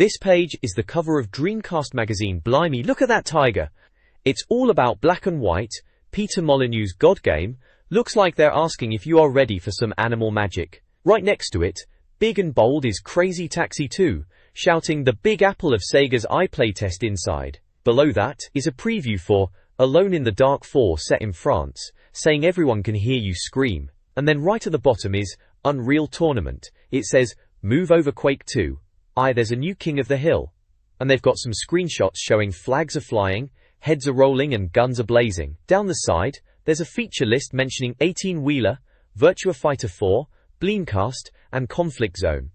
This page is the cover of Dreamcast Magazine. Blimey, look at that tiger. It's all about black and white. Peter Molyneux's God Game. Looks like they're asking if you are ready for some animal magic. Right next to it, big and bold, is Crazy Taxi 2, shouting the Big Apple of Sega's iPlaytest inside. Below that is a preview for Alone in the Dark 4 set in France, saying everyone can hear you scream. And then right at the bottom is Unreal Tournament. It says, move over Quake 2. There's a new King of the Hill. And they've got some screenshots showing flags are flying, heads are rolling and guns are blazing. Down the side, there's a feature list mentioning 18-wheeler, Virtua Fighter 4, Dreamcast, and Conflict Zone.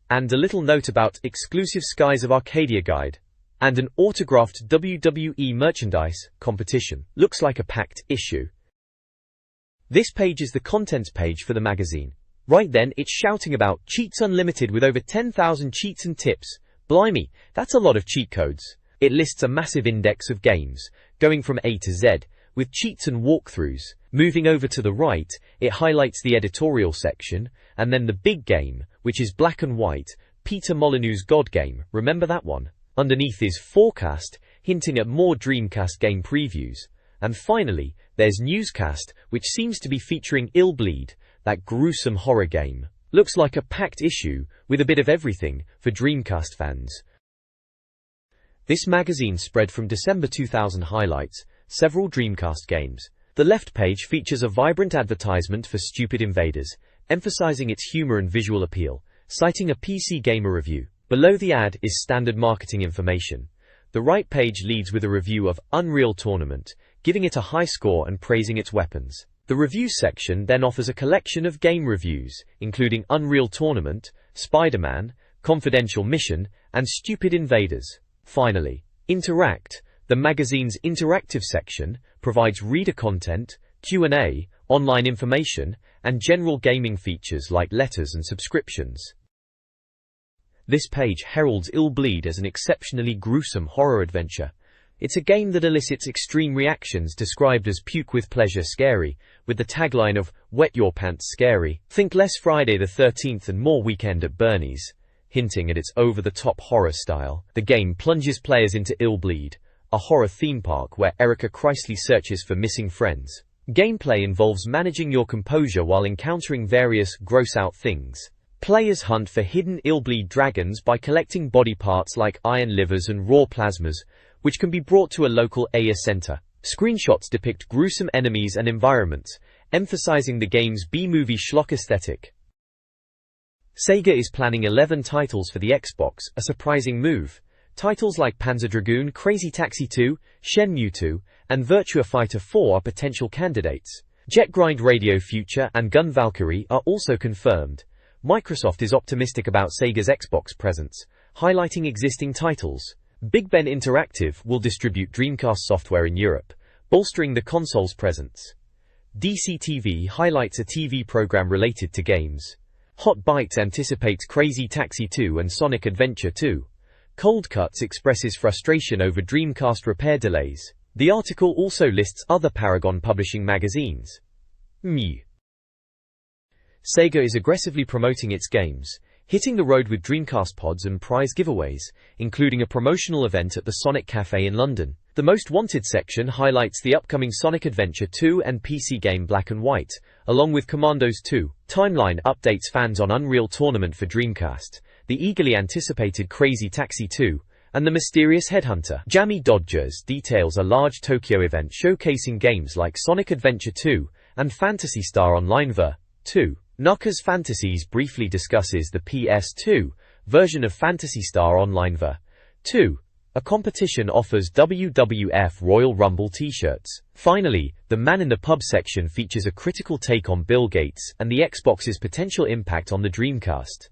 And a little note about exclusive Skies of Arcadia guide. And an autographed WWE merchandise competition. Looks like a packed issue. This page is the contents page for the magazine. Right then, it's shouting about Cheats Unlimited with over 10,000 cheats and tips. Blimey, that's a lot of cheat codes. It lists a massive index of games, going from A to Z, with cheats and walkthroughs. Moving over to the right, it highlights the editorial section, and then the big game, which is black and white, Peter Molyneux's God Game. Remember that one? Underneath is Forecast, hinting at more Dreamcast game previews. And finally, there's Newscast, which seems to be featuring Ill Bleed, that gruesome horror game. Looks like a packed issue, with a bit of everything, for Dreamcast fans. This magazine spread from December 2000 highlights several Dreamcast games. The left page features a vibrant advertisement for Stupid Invaders, emphasizing its humor and visual appeal, citing a PC Gamer review. Below the ad is standard marketing information. The right page leads with a review of Unreal Tournament, giving it a high score and praising its weapons. The review section then offers a collection of game reviews, including Unreal Tournament, Spider-Man, Confidential Mission, and Stupid Invaders. Finally, Interact, the magazine's interactive section, provides reader content, Q&A, online information, and general gaming features like letters and subscriptions. This page heralds Ill Bleed as an exceptionally gruesome horror adventure. It's a game that elicits extreme reactions described as puke with pleasure scary, with the tagline of wet your pants scary. Think less Friday the 13th and more Weekend at Bernie's. Hinting at its over-the-top horror style, the game plunges players into Ill Bleed, a horror theme park where Erica Chrisley searches for missing friends. Gameplay involves managing your composure while encountering various gross-out things. Players hunt for hidden Ill Bleed dragons by collecting body parts like iron livers and raw plasmas, which can be brought to a local AIA center. Screenshots depict gruesome enemies and environments, emphasizing the game's B-movie schlock aesthetic. Sega is planning 11 titles for the Xbox, a surprising move. Titles like Panzer Dragoon, Crazy Taxi 2, Shenmue 2, and Virtua Fighter 4 are potential candidates. Jet Grind Radio Future and Gun Valkyrie are also confirmed. Microsoft is optimistic about Sega's Xbox presence, highlighting existing titles. Big Ben Interactive will distribute Dreamcast software in Europe, bolstering the console's presence. DCTV highlights a TV program related to games. Hot Bites anticipates Crazy Taxi 2 and Sonic Adventure 2. Cold Cuts expresses frustration over Dreamcast repair delays. The article also lists other Paragon Publishing magazines. Sega is aggressively promoting its games, hitting the road with Dreamcast pods and prize giveaways, including a promotional event at the Sonic Cafe in London. The Most Wanted section highlights the upcoming Sonic Adventure 2 and PC game Black and White, along with Commandos 2. Timeline updates fans on Unreal Tournament for Dreamcast, the eagerly anticipated Crazy Taxi 2, and the mysterious Headhunter. Jammy Dodgers details a large Tokyo event showcasing games like Sonic Adventure 2 and Phantasy Star Online Ver. 2. Knuckers Fantasies briefly discusses the PS2 version of Phantasy Star Online Ver. 2. A competition offers WWF Royal Rumble t-shirts. Finally, the Man in the Pub section features a critical take on Bill Gates and the Xbox's potential impact on the Dreamcast.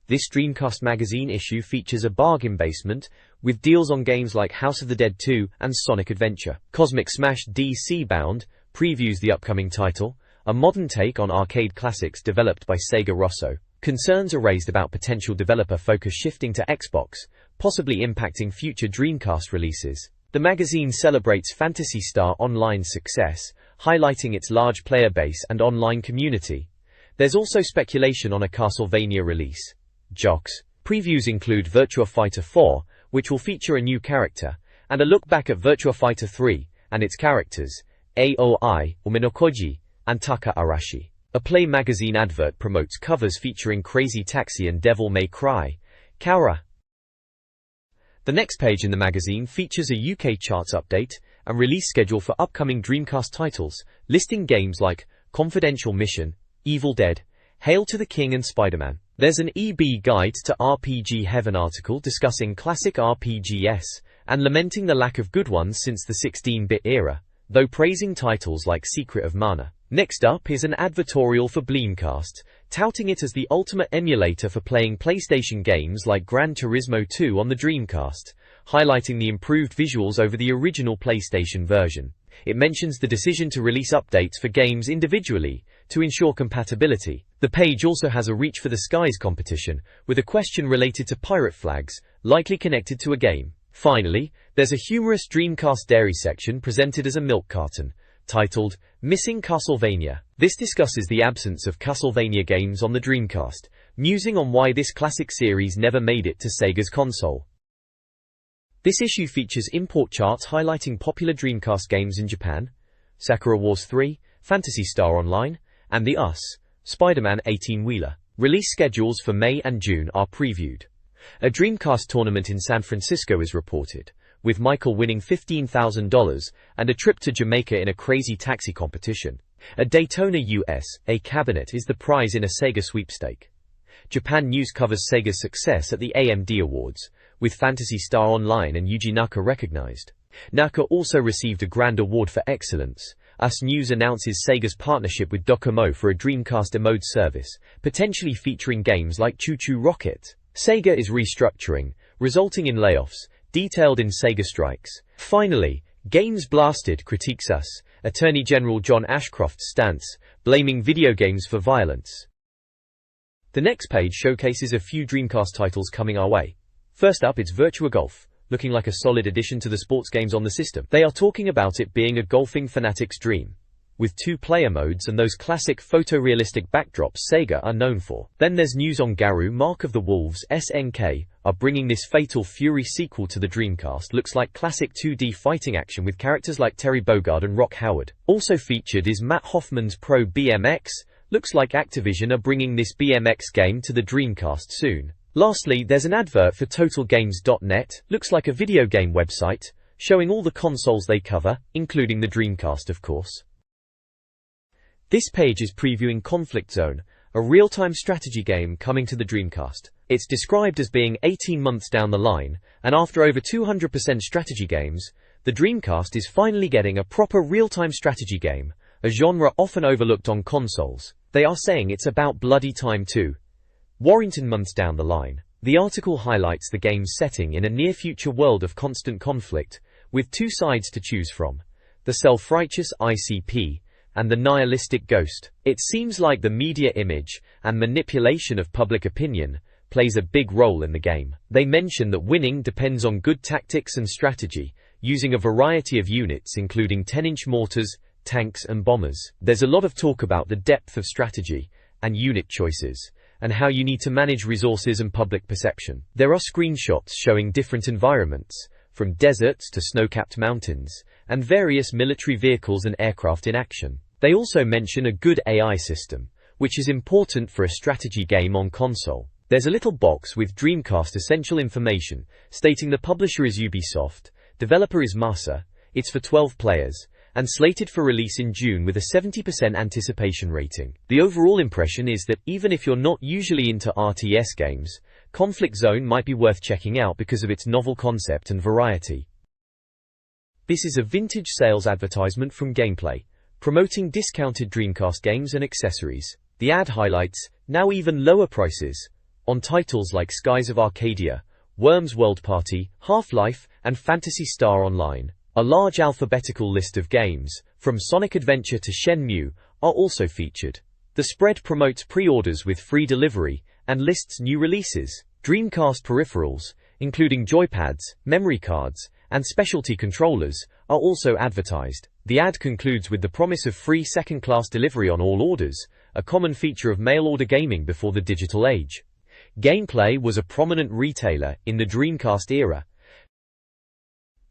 This Dreamcast magazine issue features a bargain basement, with deals on games like House of the Dead 2 and Sonic Adventure. Cosmic Smash DC Bound previews the upcoming title, a modern take on arcade classics developed by Sega Rosso. Concerns are raised about potential developer focus shifting to Xbox, possibly impacting future Dreamcast releases. The magazine celebrates Phantasy Star Online's success, highlighting its large player base and online community. There's also speculation on a Castlevania release. Jocks. Previews include Virtua Fighter 4, which will feature a new character, and a look back at Virtua Fighter 3 and its characters, Aoi, Uminokoji, and Taka Arashi. A Play magazine advert promotes covers featuring Crazy Taxi and Devil May Cry, Kaora. The next page in the magazine features a UK charts update and release schedule for upcoming Dreamcast titles, listing games like Confidential Mission, Evil Dead, Hail to the King and Spider-Man. There's an EB Guide to RPG Heaven article discussing classic RPGs and lamenting the lack of good ones since the 16-bit era, though praising titles like Secret of Mana. Next up is an advertorial for Dreamcast, touting it as the ultimate emulator for playing PlayStation games like Gran Turismo 2 on the Dreamcast, highlighting the improved visuals over the original PlayStation version. It mentions the decision to release updates for games individually to ensure compatibility. The page also has a Reach for the Skies competition, with a question related to pirate flags, likely connected to a game. Finally, there's a humorous Dreamcast Dairy section presented as a milk carton, titled Missing Castlevania. This discusses the absence of Castlevania games on the Dreamcast, musing on why this classic series never made it to Sega's console. This issue features import charts highlighting popular Dreamcast games in Japan, Sakura Wars 3, Phantasy Star Online, and the US, Spider-Man 18-wheeler. Release schedules for May and June are previewed. A Dreamcast tournament in San Francisco is reported, with Michael winning $15,000 and a trip to Jamaica in a Crazy Taxi competition. At Daytona, US, a cabinet is the prize in a Sega sweepstake. Japan News covers Sega's success at the AMD Awards, with Phantasy Star Online and Yuji Naka recognized. Naka also received a Grand Award for Excellence. US News announces Sega's partnership with Docomo for a Dreamcast Emote service, potentially featuring games like Choo Choo Rocket. Sega is restructuring, resulting in layoffs, detailed in Sega Strikes. Finally, Games Blasted critiques US Attorney General John Ashcroft's stance, blaming video games for violence. The next page showcases a few Dreamcast titles coming our way. First up, it's Virtua Golf, looking like a solid addition to the sports games on the system. They are talking about it being a golfing fanatic's dream, with 2-player modes and those classic photorealistic backdrops Sega are known for. Then there's news on Garou Mark of the Wolves. SNK are bringing this Fatal Fury sequel to the Dreamcast. Looks like classic 2D fighting action with characters like Terry Bogard and Rock Howard. Also featured is Matt Hoffman's Pro BMX. Looks like Activision are bringing this BMX game to the Dreamcast soon. Lastly, there's an advert for TotalGames.net. Looks like a video game website, showing all the consoles they cover, including the Dreamcast of course. This page is previewing Conflict Zone, a real-time strategy game coming to the Dreamcast. It's described as being 18 months down the line, and after over 200% strategy games, the Dreamcast is finally getting a proper real-time strategy game, a genre often overlooked on consoles. They are saying it's about bloody time too. Warrington months down the line. The article highlights the game's setting in a near-future world of constant conflict, with two sides to choose from: the self-righteous ICP and the nihilistic Ghost. It seems like the media image and manipulation of public opinion plays a big role in the game. They mention that winning depends on good tactics and strategy, using a variety of units including 10-inch mortars, tanks and bombers. There's a lot of talk about the depth of strategy and unit choices, and how you need to manage resources and public perception. There are screenshots showing different environments, from deserts to snow-capped mountains, and various military vehicles and aircraft in action. They also mention a good AI system, which is important for a strategy game on console. There's a little box with Dreamcast essential information, stating the publisher is Ubisoft, developer is Masa, it's for 12 players, and slated for release in June with a 70% anticipation rating. The overall impression is that even if you're not usually into RTS games, Conflict Zone might be worth checking out because of its novel concept and variety. This is a vintage sales advertisement from Gameplay, promoting discounted Dreamcast games and accessories. The ad highlights, now even lower prices, on titles like Skies of Arcadia, Worms World Party, Half-Life, and Phantasy Star Online. A large alphabetical list of games, from Sonic Adventure to Shenmue, are also featured. The spread promotes pre-orders with free delivery, and lists new releases. Dreamcast peripherals, including joypads, memory cards, and specialty controllers, are also advertised. The ad concludes with the promise of free second-class delivery on all orders, a common feature of mail-order gaming before the digital age. Gameplay was a prominent retailer in the Dreamcast era.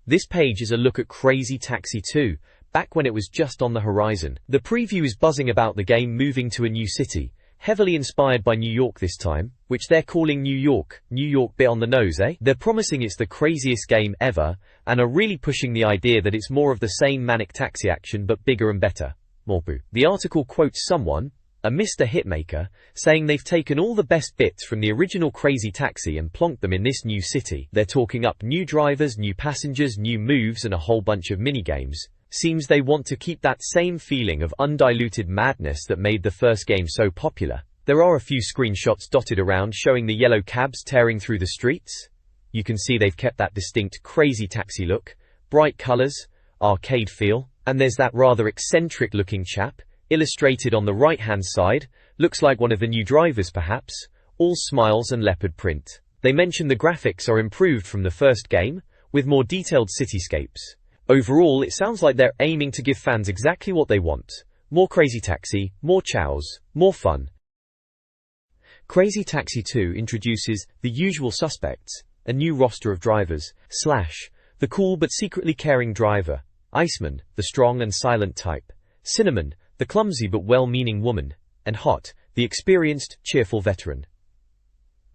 This page is a look at Crazy Taxi 2, back when it was just on the horizon. The preview is buzzing about the game moving to a new city, heavily inspired by New York this time, which they're calling New York. New York, bit on the nose, eh? They're promising it's the craziest game ever, and are really pushing the idea that it's more of the same manic taxi action but bigger and better. Morbu. The article quotes someone, a Mr. Hitmaker, saying they've taken all the best bits from the original Crazy Taxi and plonked them in this new city. They're talking up new drivers, new passengers, new moves, and a whole bunch of minigames. Seems they want to keep that same feeling of undiluted madness that made the first game so popular. There are a few screenshots dotted around showing the yellow cabs tearing through the streets. You can see they've kept that distinct Crazy Taxi look, bright colors, arcade feel, and there's that rather eccentric looking chap, illustrated on the right hand side, looks like one of the new drivers perhaps, all smiles and leopard print. They mention the graphics are improved from the first game, with more detailed cityscapes. Overall, it sounds like they're aiming to give fans exactly what they want. More Crazy Taxi, more chows, more fun. Crazy Taxi 2 introduces the usual suspects, a new roster of drivers, Slash, the cool but secretly caring driver, Iceman, the strong and silent type, Cinnamon, the clumsy but well-meaning woman, and Hot, the experienced, cheerful veteran.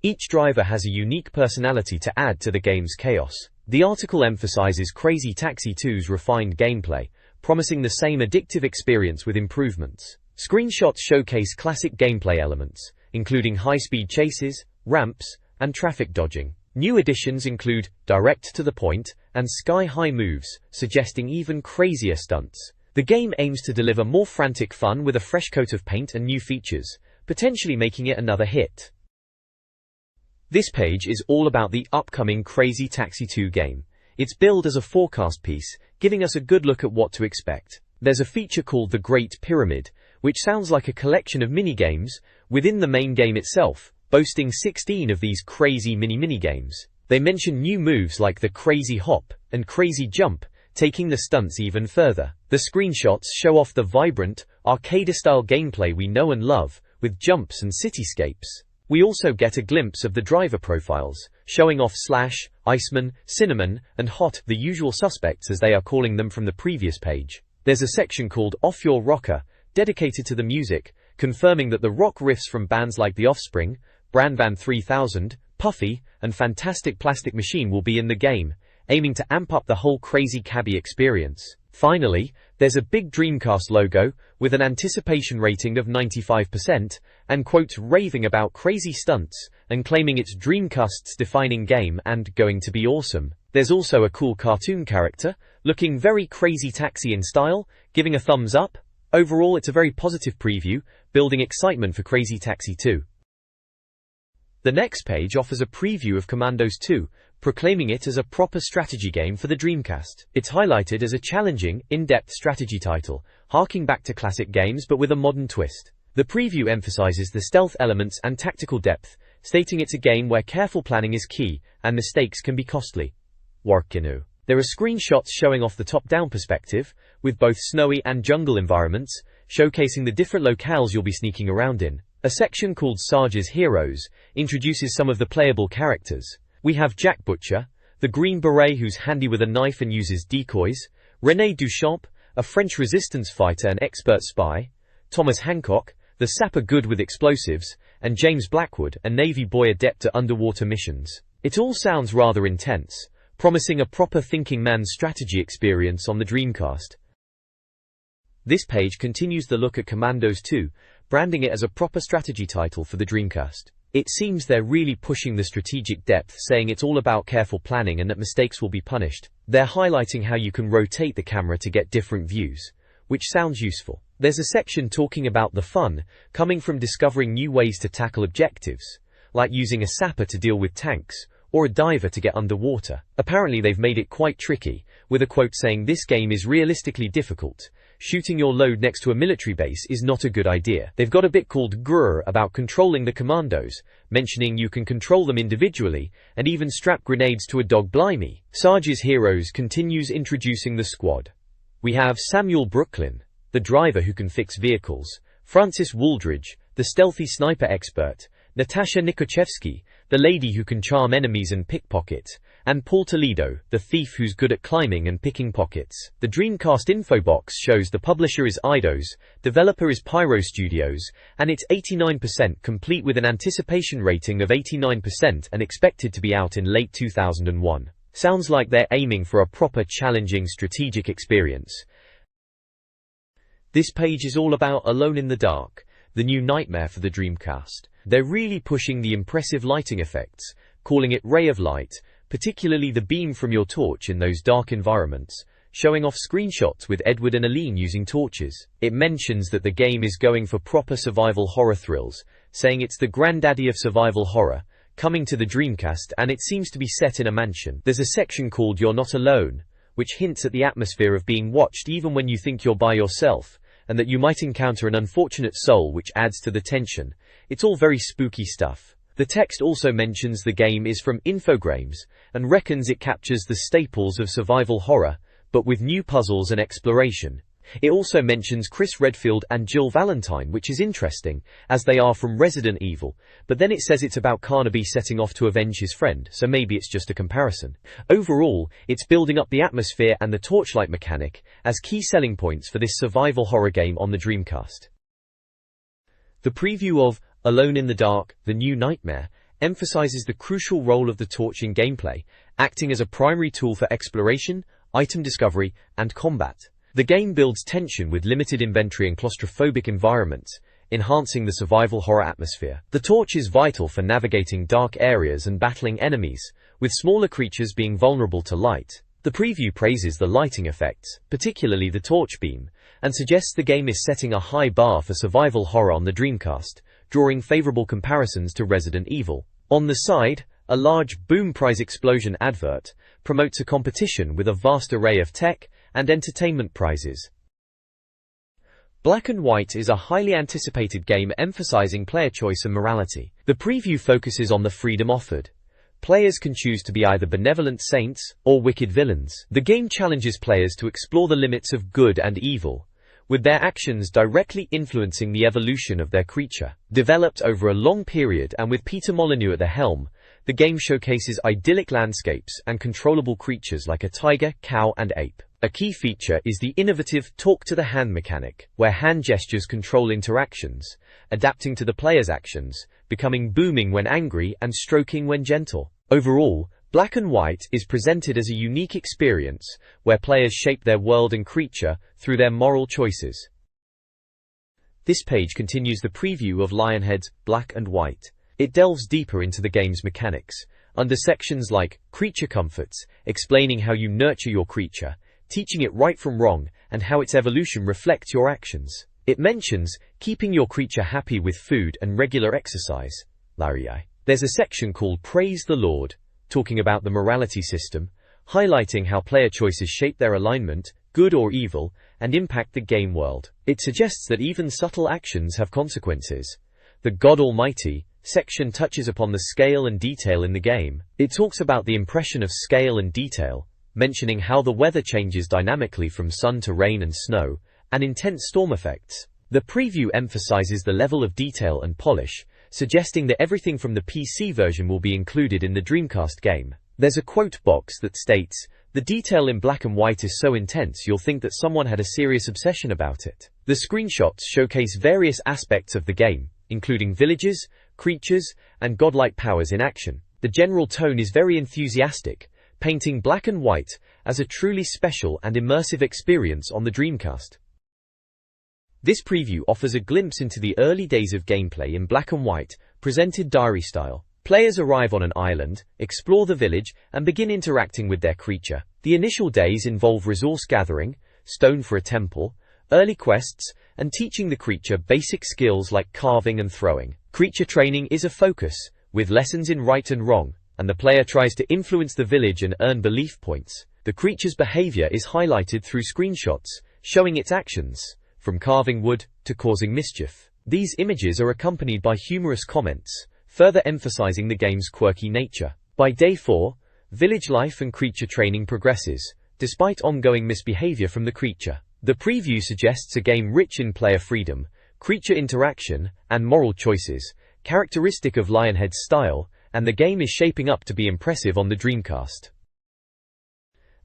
Each driver has a unique personality to add to the game's chaos. The article emphasizes Crazy Taxi 2's refined gameplay, promising the same addictive experience with improvements. Screenshots showcase classic gameplay elements, including high-speed chases, ramps, and traffic dodging. New additions include direct to the point and sky-high moves, suggesting even crazier stunts. The game aims to deliver more frantic fun with a fresh coat of paint and new features, potentially making it another hit. This page is all about the upcoming Crazy Taxi 2 game. It's billed as a forecast piece, giving us a good look at what to expect. There's a feature called the Great Pyramid, which sounds like a collection of mini-games within the main game itself, boasting 16 of these crazy mini-games. They mention new moves like the Crazy Hop and Crazy Jump, taking the stunts even further. The screenshots show off the vibrant, arcade-style gameplay we know and love, with jumps and cityscapes. We also get a glimpse of the driver profiles, showing off Slash, Iceman, Cinnamon, and Hot, the usual suspects as they are calling them from the previous page. There's a section called Off Your Rocker, dedicated to the music, confirming that the rock riffs from bands like The Offspring, Brand 3000, Puffy, and Fantastic Plastic Machine will be in the game, aiming to amp up the whole crazy cabbie experience. Finally, there's a big Dreamcast logo, with an anticipation rating of 95%, and quotes raving about crazy stunts, and claiming it's Dreamcast's defining game and going to be awesome. There's also a cool cartoon character, looking very Crazy Taxi in style, giving a thumbs up. Overall, it's a very positive preview, building excitement for Crazy Taxi 2. The next page offers a preview of Commandos 2, proclaiming it as a proper strategy game for the Dreamcast. It's highlighted as a challenging, in-depth strategy title, harking back to classic games but with a modern twist. The preview emphasizes the stealth elements and tactical depth, stating it's a game where careful planning is key, and mistakes can be costly. Warkinu. There are screenshots showing off the top-down perspective, with both snowy and jungle environments, showcasing the different locales you'll be sneaking around in. A section called Sarge's Heroes introduces some of the playable characters. We have Jack Butcher, the Green Beret who's handy with a knife and uses decoys, René Duchamp, a French resistance fighter and expert spy, Thomas Hancock, the sapper good with explosives, and James Blackwood, a Navy boy adept at underwater missions. It all sounds rather intense, promising a proper thinking man's strategy experience on the Dreamcast. This page continues the look at Commandos 2, branding it as a proper strategy title for the Dreamcast. It seems they're really pushing the strategic depth, saying it's all about careful planning and that mistakes will be punished. They're highlighting how you can rotate the camera to get different views, which sounds useful. There's a section talking about the fun coming from discovering new ways to tackle objectives, like using a sapper to deal with tanks, or a diver to get underwater. Apparently they've made it quite tricky, with a quote saying this game is realistically difficult. Shooting your load next to a military base is not a good idea. They've got a bit called grr about controlling the commandos, mentioning you can control them individually, and even strap grenades to a dog. Blimey. Sarge's Heroes continues introducing the squad. We have Samuel Brooklyn, the driver who can fix vehicles, Francis Wooldridge, the stealthy sniper expert, Natasha Nikochevsky, the lady who can charm enemies and pickpocket, and Paul Toledo, the thief who's good at climbing and picking pockets. The Dreamcast info box shows the publisher is Eidos, developer is Pyro Studios, and it's 89% complete with an anticipation rating of 89% and expected to be out in late 2001. Sounds like they're aiming for a proper challenging strategic experience. This page is all about Alone in the Dark, the new nightmare for the Dreamcast. They're really pushing the impressive lighting effects, calling it ray of light, particularly the beam from your torch in those dark environments, showing off screenshots with Edward and Aline using torches. It mentions that the game is going for proper survival horror thrills, saying it's the granddaddy of survival horror, coming to the Dreamcast, and it seems to be set in a mansion. There's a section called You're Not Alone, which hints at the atmosphere of being watched even when you think you're by yourself, and that you might encounter an unfortunate soul, which adds to the tension. It's all very spooky stuff. The text also mentions the game is from Infogrames, and reckons it captures the staples of survival horror, but with new puzzles and exploration. It also mentions Chris Redfield and Jill Valentine, which is interesting, as they are from Resident Evil, but then it says it's about Carnaby setting off to avenge his friend, so maybe it's just a comparison. Overall, it's building up the atmosphere and the torchlight mechanic as key selling points for this survival horror game on the Dreamcast. The preview of Alone in the Dark, the New Nightmare, emphasizes the crucial role of the torch in gameplay, acting as a primary tool for exploration, item discovery, and combat. The game builds tension with limited inventory and claustrophobic environments, enhancing the survival horror atmosphere. The torch is vital for navigating dark areas and battling enemies, with smaller creatures being vulnerable to light. The preview praises the lighting effects, particularly the torch beam, and suggests the game is setting a high bar for survival horror on the Dreamcast, drawing favorable comparisons to Resident Evil. On the side, a large Boom Prize Explosion advert promotes a competition with a vast array of tech and entertainment prizes. Black and White is a highly anticipated game emphasizing player choice and morality. The preview focuses on the freedom offered. Players can choose to be either benevolent saints or wicked villains. The game challenges players to explore the limits of good and evil, with their actions directly influencing the evolution of their creature. Developed over a long period and with Peter Molyneux at the helm, the game showcases idyllic landscapes and controllable creatures like a tiger, cow, and ape. A key feature is the innovative Talk to the Hand mechanic, where hand gestures control interactions, adapting to the player's actions, becoming booming when angry and stroking when gentle. Overall, Black and White is presented as a unique experience where players shape their world and creature through their moral choices. This page continues the preview of Lionhead's Black and White. It delves deeper into the game's mechanics, under sections like Creature Comforts, explaining how you nurture your creature, teaching it right from wrong, and how its evolution reflects your actions. It mentions keeping your creature happy with food and regular exercise. There's a section called Praise the Lord, talking about the morality system, highlighting how player choices shape their alignment, good or evil, and impact the game world. It suggests that even subtle actions have consequences. The God Almighty section touches upon the scale and detail in the game. It talks about the impression of scale and detail, mentioning how the weather changes dynamically from sun to rain and snow, and intense storm effects. The preview emphasizes the level of detail and polish, suggesting that everything from the PC version will be included in the Dreamcast game. There's a quote box that states, "The detail in Black and White is so intense you'll think that someone had a serious obsession about it." The screenshots showcase various aspects of the game, including villages, creatures, and godlike powers in action. The general tone is very enthusiastic, painting Black and White as a truly special and immersive experience on the Dreamcast. This preview offers a glimpse into the early days of gameplay in Black and White, presented diary style. Players arrive on an island, explore the village, and begin interacting with their creature. The initial days involve resource gathering, stone for a temple, early quests, and teaching the creature basic skills like carving and throwing. Creature training is a focus, with lessons in right and wrong, and the player tries to influence the village and earn belief points. The creature's behavior is highlighted through screenshots, showing its actions, from carving wood to causing mischief. These images are accompanied by humorous comments, further emphasizing the game's quirky nature. By day 4, village life and creature training progresses, despite ongoing misbehavior from the creature. The preview suggests a game rich in player freedom, creature interaction, and moral choices, characteristic of Lionhead's style, and the game is shaping up to be impressive on the Dreamcast.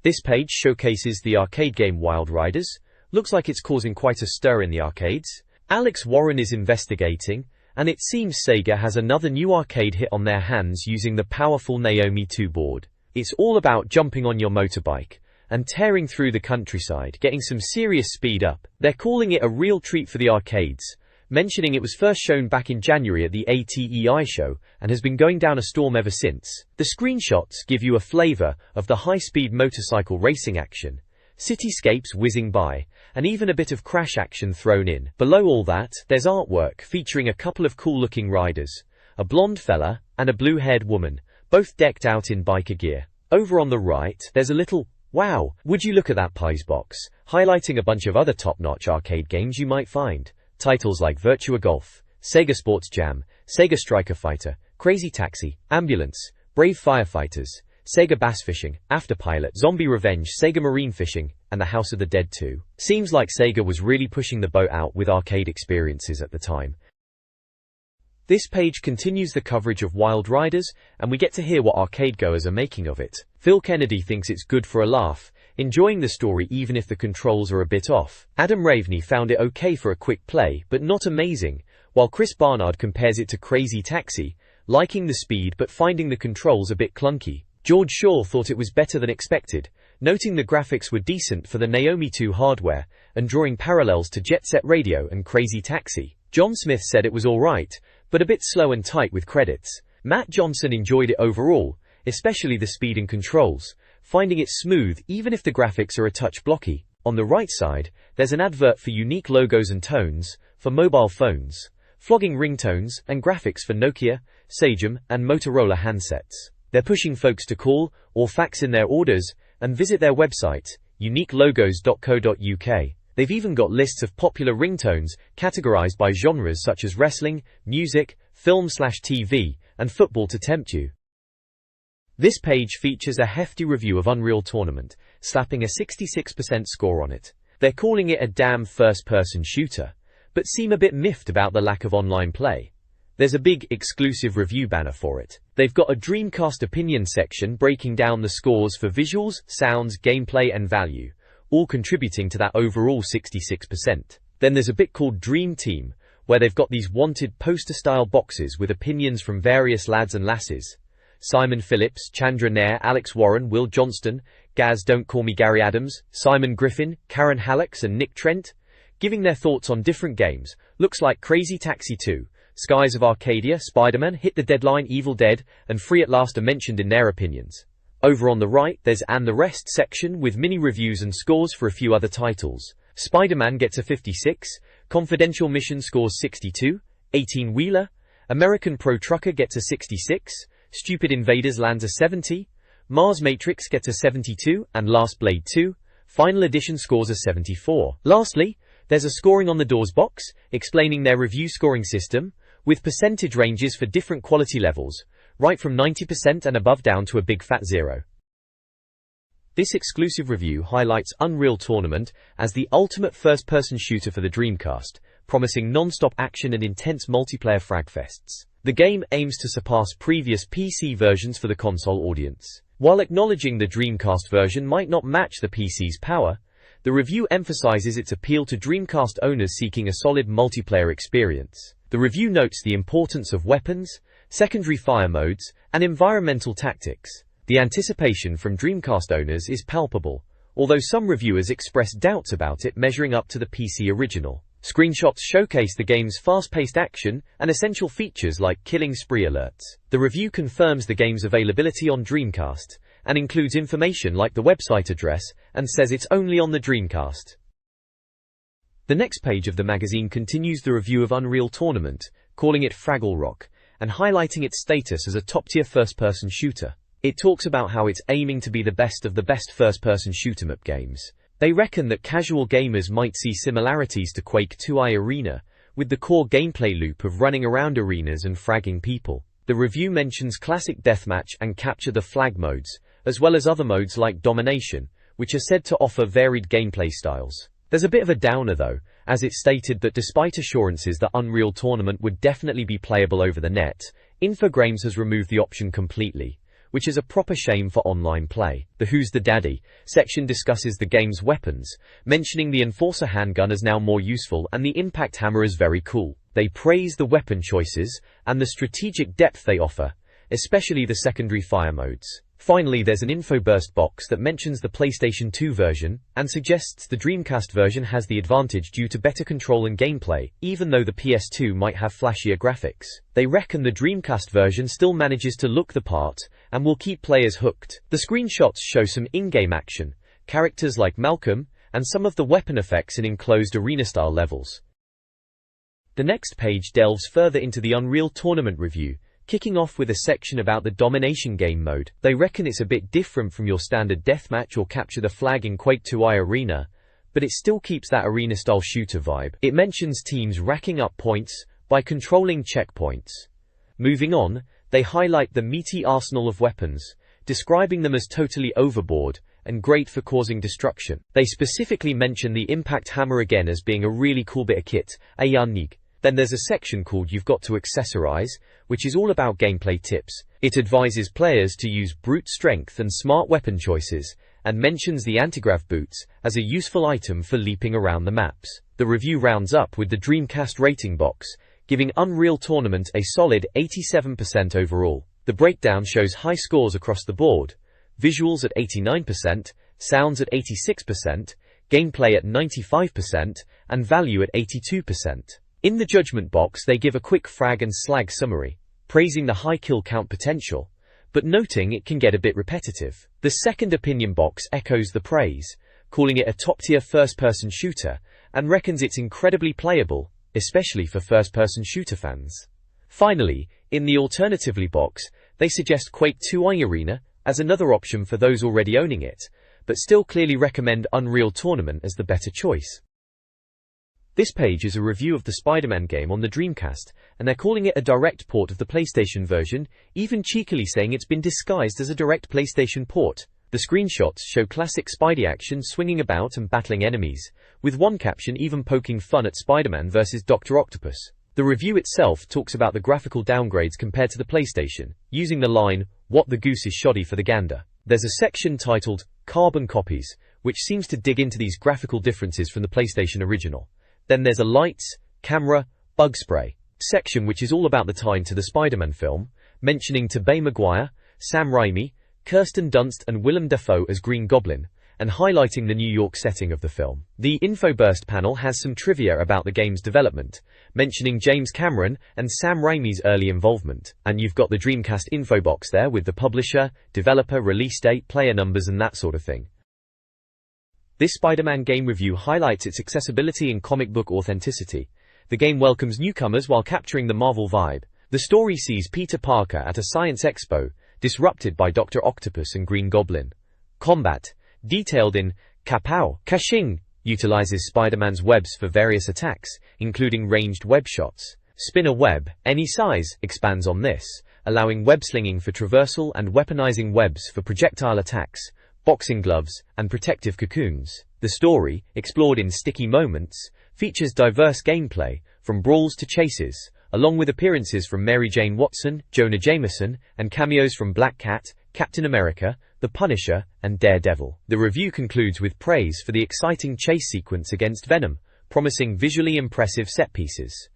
This page showcases the arcade game Wild Riders. Looks like it's causing quite a stir in the arcades. Alex Warren is investigating, and it seems Sega has another new arcade hit on their hands using the powerful Naomi 2 board. It's all about jumping on your motorbike and tearing through the countryside, getting some serious speed up. They're calling it a real treat for the arcades, mentioning it was first shown back in January at the ATEI show and has been going down a storm ever since. The screenshots give you a flavor of the high-speed motorcycle racing action, cityscapes whizzing by, and even a bit of crash action thrown in. Below all that, there's artwork featuring a couple of cool-looking riders, a blonde fella and a blue-haired woman, both decked out in biker gear. Over on the right, there's a little "Wow, would you look at that pies" box, highlighting a bunch of other top-notch arcade games you might find. Titles like Virtua Golf, Sega Sports Jam, Sega Striker Fighter, Crazy Taxi, Ambulance, Brave Firefighters, Sega Bass Fishing, Afterpilot, Zombie Revenge, Sega Marine Fishing, and The House of the Dead 2. Seems like Sega was really pushing the boat out with arcade experiences at the time. This page continues the coverage of Wild Riders, and we get to hear what arcade goers are making of it. Phil Kennedy thinks it's good for a laugh, enjoying the story even if the controls are a bit off. Adam Raveney found it okay for a quick play, but not amazing, while Chris Barnard compares it to Crazy Taxi, liking the speed but finding the controls a bit clunky. George Shaw thought it was better than expected, noting the graphics were decent for the Naomi 2 hardware, and drawing parallels to Jet Set Radio and Crazy Taxi. John Smith said it was alright, but a bit slow and tight with credits. Matt Johnson enjoyed it overall, especially the speed and controls, finding it smooth even if the graphics are a touch blocky. On the right side, there's an advert for unique logos and tones, for mobile phones, flogging ringtones, and graphics for Nokia, Sagem, and Motorola handsets. They're pushing folks to call, or fax in their orders, and visit their website, uniquelogos.co.uk. They've even got lists of popular ringtones, categorized by genres such as wrestling, music, film/TV, and football to tempt you. This page features a hefty review of Unreal Tournament, slapping a 66% score on it. They're calling it a damn first-person shooter, but seem a bit miffed about the lack of online play. There's a big, exclusive review banner for it. They've got a Dreamcast opinion section breaking down the scores for visuals, sounds, gameplay, and value, all contributing to that overall 66%. Then there's a bit called Dream Team, where they've got these wanted poster-style boxes with opinions from various lads and lasses. Simon Phillips, Chandra Nair, Alex Warren, Will Johnston, Gaz Don't Call Me Gary Adams, Simon Griffin, Karen Hallex, and Nick Trent, giving their thoughts on different games. Looks like Crazy Taxi 2, Skies of Arcadia, Spider-Man, Hit the Deadline, Evil Dead, and Free at Last are mentioned in their opinions. Over on the right, there's And the Rest section with mini reviews and scores for a few other titles. Spider-Man gets a 56, Confidential Mission scores 62, 18-Wheeler, American Pro Trucker gets a 66, Stupid Invaders lands a 70, Mars Matrix gets a 72, and Last Blade 2, Final Edition scores a 74. Lastly, there's a scoring on the doors box, explaining their review scoring system, with percentage ranges for different quality levels, right from 90% and above down to a big fat 0. This exclusive review highlights Unreal Tournament as the ultimate first-person shooter for the Dreamcast, promising non-stop action and intense multiplayer fragfests. The game aims to surpass previous PC versions for the console audience. While acknowledging the Dreamcast version might not match the PC's power, the review emphasizes its appeal to Dreamcast owners seeking a solid multiplayer experience. The review notes the importance of weapons, secondary fire modes, and environmental tactics. The anticipation from Dreamcast owners is palpable, although some reviewers express doubts about it measuring up to the PC original. Screenshots showcase the game's fast-paced action and essential features like killing spree alerts. The review confirms the game's availability on Dreamcast, and includes information like the website address, and says it's only on the Dreamcast. The next page of the magazine continues the review of Unreal Tournament, calling it Fraggle Rock, and highlighting its status as a top-tier first-person shooter. It talks about how it's aiming to be the best of the best first-person shoot-'em-up games. They reckon that casual gamers might see similarities to Quake 2i Arena, with the core gameplay loop of running around arenas and fragging people. The review mentions Classic Deathmatch and Capture the Flag modes, as well as other modes like Domination, which are said to offer varied gameplay styles. There's a bit of a downer though, as it stated that despite assurances that Unreal Tournament would definitely be playable over the net, Infogrames has removed the option completely, which is a proper shame for online play. The Who's the Daddy section discusses the game's weapons, mentioning the Enforcer handgun is now more useful and the Impact Hammer is very cool. They praise the weapon choices and the strategic depth they offer, especially the secondary fire modes. Finally, there's an info burst box that mentions the PlayStation 2 version and suggests the Dreamcast version has the advantage due to better control and gameplay, even though the PS2 might have flashier graphics. They reckon the Dreamcast version still manages to look the part and will keep players hooked. The screenshots show some in-game action, characters like Malcolm, and some of the weapon effects in enclosed arena-style levels. The next page delves further into the Unreal Tournament review, kicking off with a section about the domination game mode. They reckon it's a bit different from your standard deathmatch or capture the flag in Quake 2i Arena, but it still keeps that arena-style shooter vibe. It mentions teams racking up points by controlling checkpoints. Moving on, they highlight the meaty arsenal of weapons, describing them as totally overboard and great for causing destruction. They specifically mention the Impact Hammer again as being a really cool bit of kit, a unique. Then there's a section called You've Got to Accessorize, which is all about gameplay tips. It advises players to use brute strength and smart weapon choices, and mentions the anti-grav boots as a useful item for leaping around the maps. The review rounds up with the Dreamcast rating box, giving Unreal Tournament a solid 87% overall. The breakdown shows high scores across the board, visuals at 89%, sounds at 86%, gameplay at 95%, and value at 82%. In the judgment box they give a quick frag and slag summary, praising the high kill count potential, but noting it can get a bit repetitive. The second opinion box echoes the praise, calling it a top-tier first-person shooter, and reckons it's incredibly playable, especially for first-person shooter fans. Finally, in the alternatively box, they suggest Quake 2i Arena as another option for those already owning it, but still clearly recommend Unreal Tournament as the better choice. This page is a review of the Spider-Man game on the Dreamcast, and they're calling it a direct port of the PlayStation version, even cheekily saying it's been disguised as a direct PlayStation port. The screenshots show classic Spidey action swinging about and battling enemies, with one caption even poking fun at Spider-Man vs. Dr. Octopus. The review itself talks about the graphical downgrades compared to the PlayStation, using the line, "What the goose is shoddy for the gander." There's a section titled, Carbon Copies, which seems to dig into these graphical differences from the PlayStation original. Then there's a lights, camera, bug spray section which is all about the tie to the Spider-Man film, mentioning Tobey Maguire, Sam Raimi, Kirsten Dunst and Willem Dafoe as Green Goblin, and highlighting the New York setting of the film. The InfoBurst panel has some trivia about the game's development, mentioning James Cameron and Sam Raimi's early involvement. And you've got the Dreamcast info box there with the publisher, developer, release date, player numbers and that sort of thing. This Spider-Man game review highlights its accessibility and comic book authenticity. The game welcomes newcomers while capturing the Marvel vibe. The story sees Peter Parker at a science expo, disrupted by Dr. Octopus and Green Goblin. Combat, detailed in Kapow, Kashing, utilizes Spider-Man's webs for various attacks, including ranged web shots. Spin a web, any size, expands on this, allowing web slinging for traversal and weaponizing webs for projectile attacks, boxing gloves, and protective cocoons. The story, explored in Sticky Moments, features diverse gameplay, from brawls to chases, along with appearances from Mary Jane Watson, Jonah Jameson, and cameos from Black Cat, Captain America, The Punisher, and Daredevil. The review concludes with praise for the exciting chase sequence against Venom, promising visually impressive set pieces.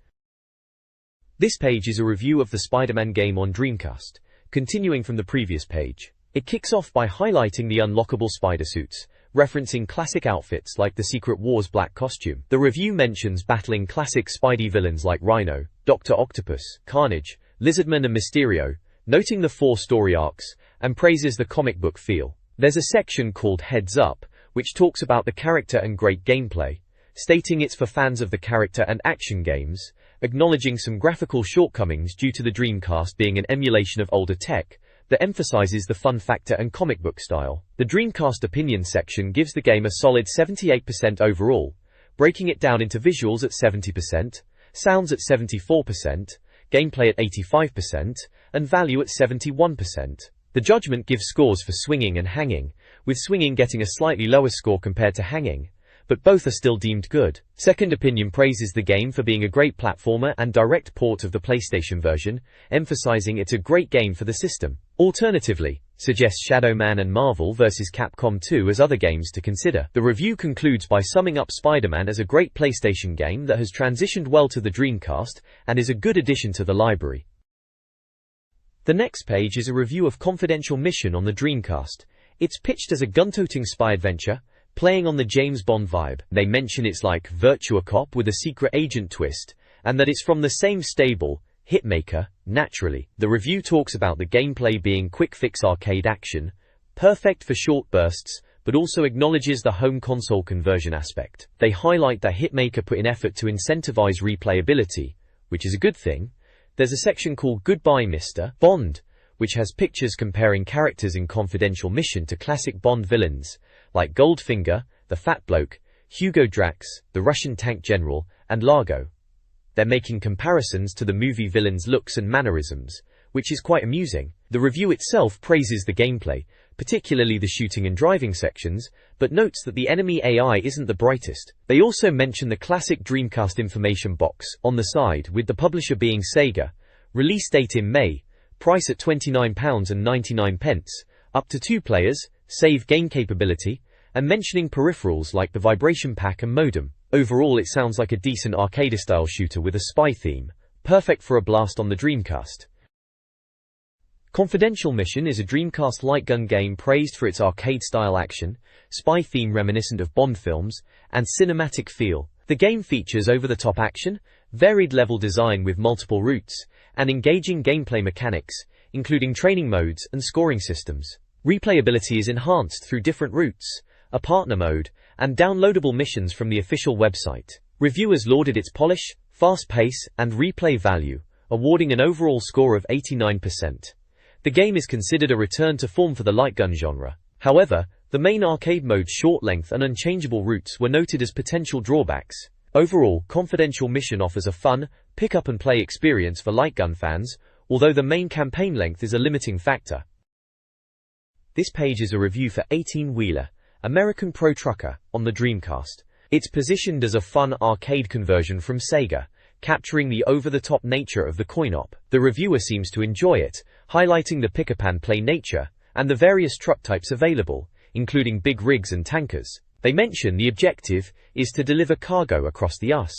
This page is a review of the Spider-Man game on Dreamcast, continuing from the previous page. It kicks off by highlighting the unlockable spider suits, referencing classic outfits like the Secret War's black costume. The review mentions battling classic Spidey villains like Rhino, Dr. Octopus, Carnage, Lizardman and Mysterio, noting the 4 story arcs, and praises the comic book feel. There's a section called Heads Up, which talks about the character and great gameplay, stating it's for fans of the character and action games, acknowledging some graphical shortcomings due to the Dreamcast being an emulation of older tech, that emphasizes the fun factor and comic book style. The Dreamcast opinion section gives the game a solid 78% overall, breaking it down into visuals at 70%, sounds at 74%, gameplay at 85%, and value at 71%. The judgment gives scores for swinging and hanging, with swinging getting a slightly lower score compared to hanging, but both are still deemed good. Second opinion praises the game for being a great platformer and direct port of the PlayStation version, emphasizing it's a great game for the system. Alternatively, suggests Shadow Man and Marvel vs. Capcom 2 as other games to consider. The review concludes by summing up Spider-Man as a great PlayStation game that has transitioned well to the Dreamcast and is a good addition to the library. The next page is a review of Confidential Mission on the Dreamcast. It's pitched as a gun-toting spy adventure, playing on the James Bond vibe. They mention it's like Virtua Cop with a secret agent twist, and that it's from the same stable, Hitmaker. Naturally, the review talks about the gameplay being quick-fix arcade action, perfect for short bursts, but also acknowledges the home console conversion aspect. They highlight that Hitmaker put in effort to incentivize replayability, which is a good thing. There's a section called Goodbye Mr. Bond, which has pictures comparing characters in Confidential Mission to classic Bond villains, like Goldfinger, the Fat Bloke, Hugo Drax, the Russian tank general, and Largo. They're making comparisons to the movie villains' looks and mannerisms, which is quite amusing. The review itself praises the gameplay, particularly the shooting and driving sections, but notes that the enemy AI isn't the brightest. They also mention the classic Dreamcast information box on the side, with the publisher being Sega, release date in May, price at £29.99, up to 2 players, save game capability, and mentioning peripherals like the vibration pack and modem. Overall, it sounds like a decent arcade-style shooter with a spy theme, perfect for a blast on the Dreamcast. Confidential Mission is a Dreamcast light gun game praised for its arcade-style action, spy theme reminiscent of Bond films, and cinematic feel. The game features over-the-top action, varied level design with multiple routes, and engaging gameplay mechanics, including training modes and scoring systems. Replayability is enhanced through different routes, a partner mode, and downloadable missions from the official website. Reviewers lauded its polish, fast pace, and replay value, awarding an overall score of 89%. The game is considered a return to form for the light gun genre. However, the main arcade mode's short length and unchangeable routes were noted as potential drawbacks. Overall, Confidential Mission offers a fun, pick-up-and-play experience for light gun fans, although the main campaign length is a limiting factor. This page is a review for 18-wheeler, American Pro Trucker, on the Dreamcast. It's positioned as a fun arcade conversion from Sega, capturing the over-the-top nature of the coin-op. The reviewer seems to enjoy it, highlighting the pick-up-and-play nature, and the various truck types available, including big rigs and tankers. They mention the objective is to deliver cargo across the US,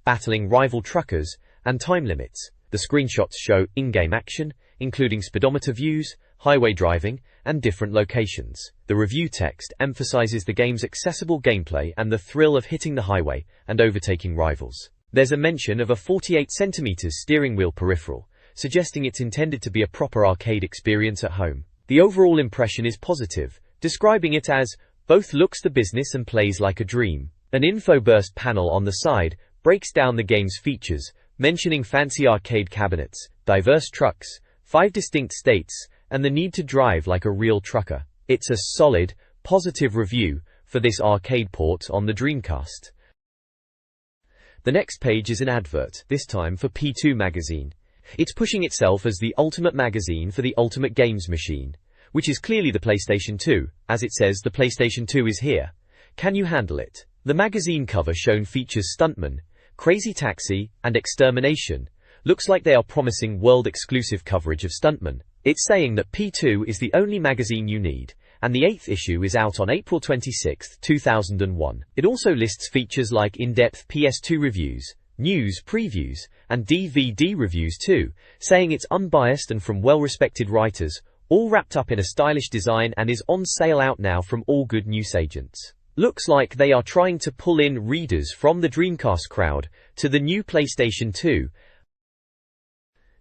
battling rival truckers, and time limits. The screenshots show in-game action, including speedometer views, highway driving, and different locations. The review text emphasizes the game's accessible gameplay and the thrill of hitting the highway and overtaking rivals. There's a mention of a 48cm steering wheel peripheral, suggesting it's intended to be a proper arcade experience at home. The overall impression is positive, describing it as both looks the business and plays like a dream. An info burst panel on the side breaks down the game's features, mentioning fancy arcade cabinets, diverse trucks, 5 distinct states, and the need to drive like a real trucker. It's a solid, positive review for this arcade port on the Dreamcast. The next page is an advert, this time for P2 magazine. It's pushing itself as the ultimate magazine for the ultimate games machine, which is clearly the PlayStation 2, as it says the PlayStation 2 is here. Can you handle it? The magazine cover shown features Stuntman, Crazy Taxi, and Extermination. Looks like they are promising world-exclusive coverage of Stuntman. It's saying that P2 is the only magazine you need, and the 8th issue is out on April 26, 2001. It also lists features like in-depth PS2 reviews, news, previews, and DVD reviews too, saying it's unbiased and from well-respected writers, all wrapped up in a stylish design, and is on sale out now from all good newsagents. Looks like they are trying to pull in readers from the Dreamcast crowd to the new PlayStation 2.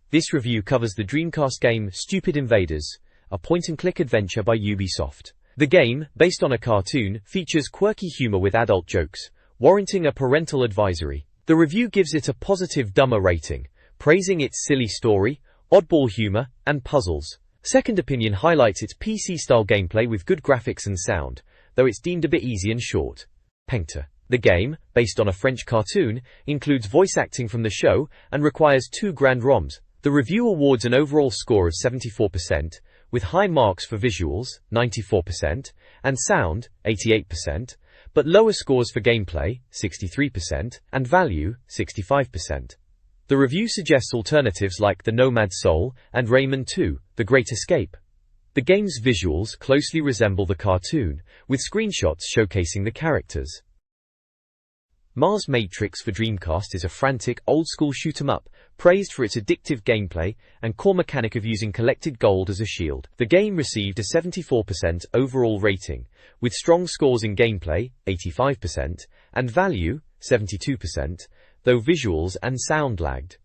This review covers the Dreamcast game Stupid Invaders, a point-and-click adventure by Ubisoft. The game, based on a cartoon, features quirky humor with adult jokes, warranting a parental advisory. The review gives it a positive dumber rating, praising its silly story, oddball humor, and puzzles. Second opinion highlights its PC-style gameplay with good graphics and sound, though it's deemed a bit easy and short. Pengta. The game, based on a French cartoon, includes voice acting from the show and requires 2 grand ROMs. The review awards an overall score of 74%, with high marks for visuals, 94%, and sound, 88%, but lower scores for gameplay, 63%, and value, 65%. The review suggests alternatives like The Nomad's Soul and Rayman 2, The Great Escape. The game's visuals closely resemble the cartoon, with screenshots showcasing the characters. Mars Matrix for Dreamcast is a frantic, old-school shoot-'em-up, praised for its addictive gameplay and core mechanic of using collected gold as a shield. The game received a 74% overall rating, with strong scores in gameplay, 85%, and value, 72%, though visuals and sound lagged.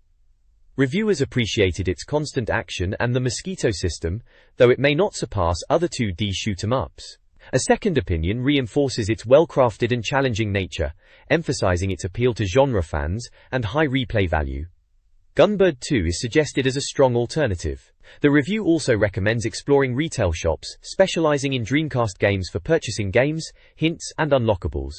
Reviewers appreciated its constant action and the mosquito system, though it may not surpass other 2D shoot-'em-ups. A second opinion reinforces its well-crafted and challenging nature, emphasizing its appeal to genre fans and high replay value. Gunbird 2 is suggested as a strong alternative. The review also recommends exploring retail shops, specializing in Dreamcast games for purchasing games, hints, and unlockables.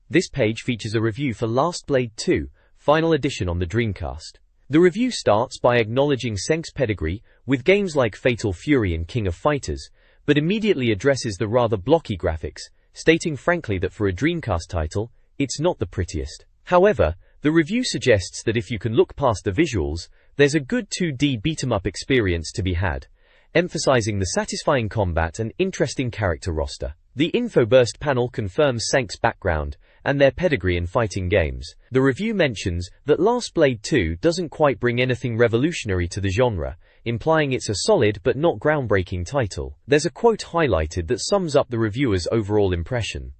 This page features a review for Last Blade 2, Final Edition on the Dreamcast. The review starts by acknowledging Senk's pedigree with games like Fatal Fury and King of Fighters, but immediately addresses the rather blocky graphics, stating frankly that for a Dreamcast title, it's not the prettiest. However, the review suggests that if you can look past the visuals, there's a good 2D beat-em-up experience to be had, emphasizing the satisfying combat and interesting character roster. The InfoBurst panel confirms Senk's background and their pedigree in fighting games. The review mentions that Last Blade 2 doesn't quite bring anything revolutionary to the genre, implying it's a solid but not groundbreaking title. There's a quote highlighted that sums up the reviewer's overall impression.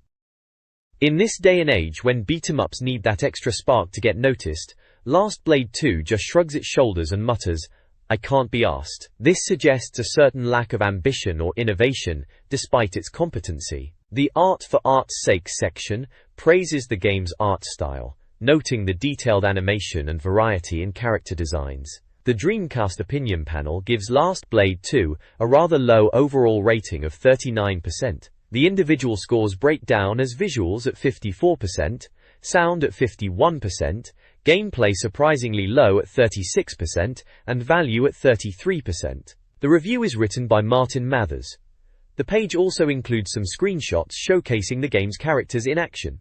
In this day and age when beat-em-ups need that extra spark to get noticed, Last Blade 2 just shrugs its shoulders and mutters, "I can't be arsed." This suggests a certain lack of ambition or innovation, despite its competency. The Art for Art's Sake section praises the game's art style, noting the detailed animation and variety in character designs. The Dreamcast opinion panel gives Last Blade 2 a rather low overall rating of 39%. The individual scores break down as visuals at 54%, sound at 51%, gameplay surprisingly low at 36%, and value at 33%. The review is written by Martin Mathers. The page also includes some screenshots showcasing the game's characters in action.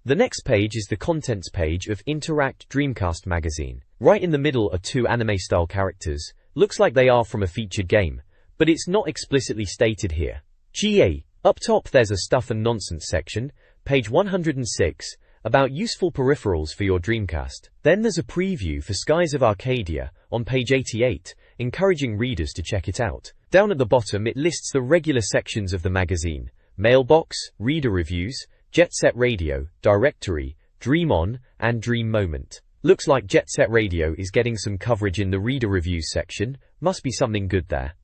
The next page is the contents page of Interact Dreamcast Magazine. Right in the middle are two anime-style characters. Looks like they are from a featured game, but it's not explicitly stated here. GA. Up top there's a Stuff and Nonsense section, page 106, about useful peripherals for your Dreamcast. Then there's a preview for Skies of Arcadia, on page 88, encouraging readers to check it out. Down at the bottom it lists the regular sections of the magazine: Mailbox, Reader Reviews, Jet Set Radio, Directory, Dream On, and Dream Moment. Looks like Jet Set Radio is getting some coverage in the Reader Reviews section, must be something good there.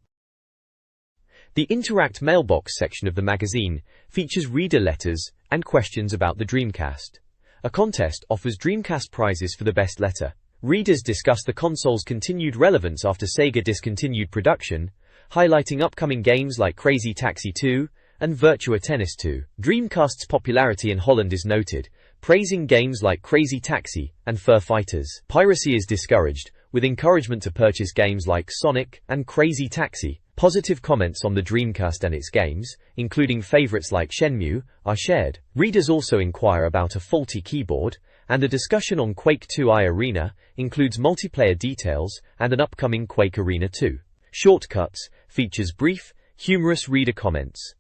The Interact Mailbox section of the magazine features reader letters and questions about the Dreamcast. A contest offers Dreamcast prizes for the best letter. Readers discuss the console's continued relevance after Sega discontinued production, highlighting upcoming games like Crazy Taxi 2 and Virtua Tennis 2. Dreamcast's popularity in Holland is noted, praising games like Crazy Taxi and Fur Fighters. Piracy is discouraged, with encouragement to purchase games like Sonic and Crazy Taxi. Positive comments on the Dreamcast and its games, including favorites like Shenmue, are shared. Readers also inquire about a faulty keyboard, and a discussion on Quake 2 iArena includes multiplayer details and an upcoming Quake Arena 2. Shortcuts features brief, humorous reader comments.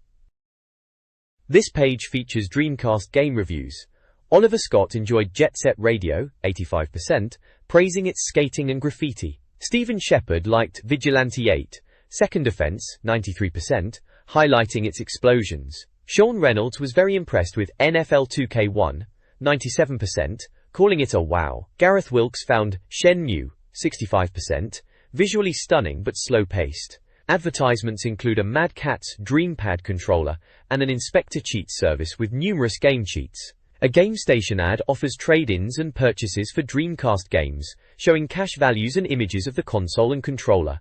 This page features Dreamcast game reviews. Oliver Scott enjoyed Jet Set Radio, 85%, praising its skating and graffiti. Stephen Shepard liked Vigilante 8, Second Offense, 93%, highlighting its explosions. Sean Reynolds was very impressed with NFL 2K1, 97%, calling it a wow. Gareth Wilkes found Shenmue, 65%, visually stunning but slow-paced. Advertisements include a Mad Catz DreamPad controller and an Inspector Cheats service with numerous game cheats. A GameStation ad offers trade-ins and purchases for Dreamcast games, showing cash values and images of the console and controller.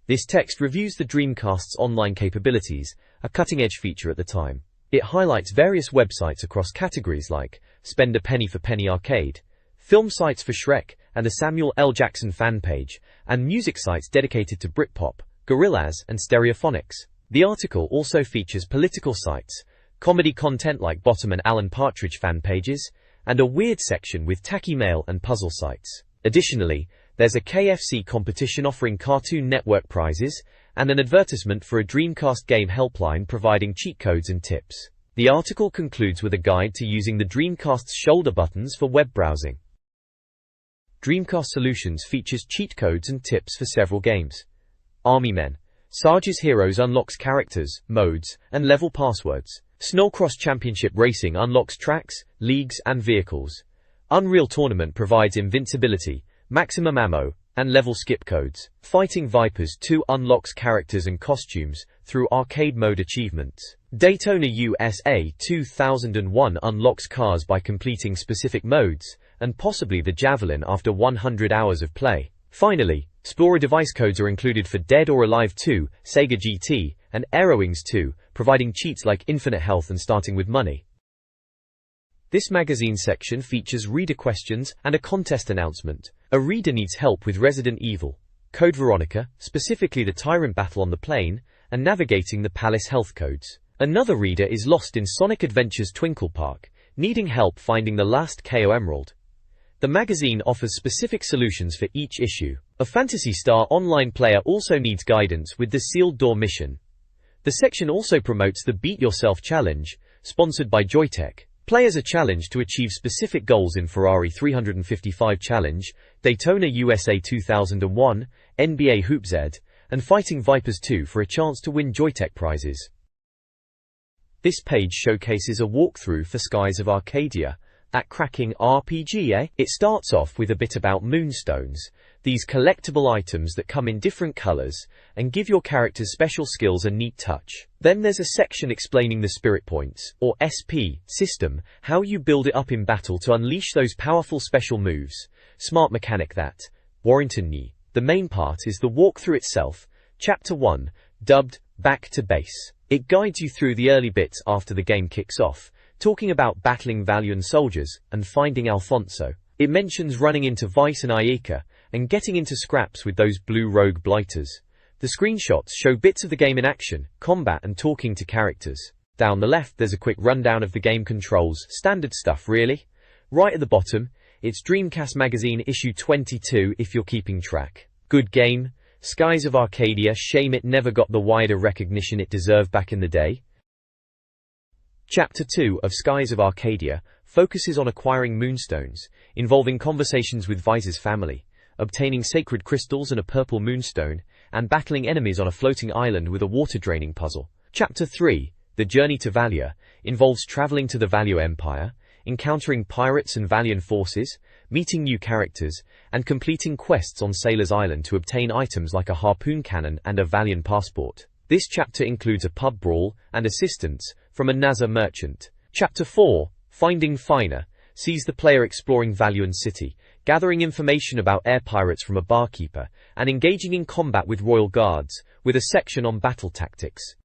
This text reviews the Dreamcast's online capabilities, a cutting-edge feature at the time. It highlights various websites across categories like Spend a Penny for Penny Arcade, film sites for Shrek and the Samuel L. Jackson fan page, and music sites dedicated to Britpop, Gorillaz, and Stereophonics. The article also features political sites, comedy content like Bottom and Alan Partridge fan pages, and a weird section with tacky mail and puzzle sites. Additionally, there's a KFC competition offering Cartoon Network prizes, and an advertisement for a Dreamcast game helpline providing cheat codes and tips. The article concludes with a guide to using the Dreamcast's shoulder buttons for web browsing. Dreamcast Solutions features cheat codes and tips for several games. Army Men. Sarge's Heroes unlocks characters, modes, and level passwords. Snowcross Championship Racing unlocks tracks, leagues, and vehicles. Unreal Tournament provides invincibility, maximum ammo, and level skip codes. Fighting Vipers 2 unlocks characters and costumes through arcade mode achievements. Daytona USA 2001 unlocks cars by completing specific modes, and possibly the Javelin after 100 hours of play. Finally, Explorer device codes are included for Dead or Alive 2, Sega GT, and Aerowings 2, providing cheats like infinite health and starting with money. This magazine section features reader questions and a contest announcement. A reader needs help with Resident Evil, Code Veronica, specifically the Tyrant battle on the plane, and navigating the Palace health codes. Another reader is lost in Sonic Adventure's Twinkle Park, needing help finding the last KO Emerald. The magazine offers specific solutions for each issue. A Phantasy Star Online player also needs guidance with the Sealed Door mission. The section also promotes the Beat Yourself Challenge, sponsored by Joytech. Players are challenged to achieve specific goals in Ferrari 355 Challenge, Daytona USA 2001, NBA Hoop Z, and Fighting Vipers 2 for a chance to win Joytech prizes. This page showcases a walkthrough for Skies of Arcadia. At Cracking RPG, It starts off with a bit about moonstones, these collectible items that come in different colors and give your characters special skills a neat touch. Then there's a section explaining the Spirit Points, or SP, system, how you build it up in battle to unleash those powerful special moves. Smart mechanic that. Warrington Knee. The main part is the walkthrough itself, Chapter 1, dubbed Back to Base. It guides you through the early bits after the game kicks off, talking about battling Valiant soldiers and finding Alfonso. It mentions running into Vice and Ayeka and getting into scraps with those blue rogue blighters. The screenshots show bits of the game in action, combat and talking to characters. Down the left there's a quick rundown of the game controls, standard stuff really. Right at the bottom, it's Dreamcast Magazine issue 22 if you're keeping track. Good game, Skies of Arcadia, shame it never got the wider recognition it deserved back in the day. Chapter 2 of Skies of Arcadia focuses on acquiring moonstones, involving conversations with Vice's family, obtaining sacred crystals and a purple moonstone, and battling enemies on a floating island with a water-draining puzzle. Chapter 3, The Journey to Valia, involves traveling to the Valio Empire, encountering pirates and Valian forces, meeting new characters, and completing quests on Sailor's Island to obtain items like a harpoon cannon and a Valian passport. This chapter includes a pub brawl and assistance from a Nazar merchant. Chapter 4, Finding Fina, sees the player exploring Valian City, gathering information about air pirates from a barkeeper, and engaging in combat with royal guards, with a section on battle tactics.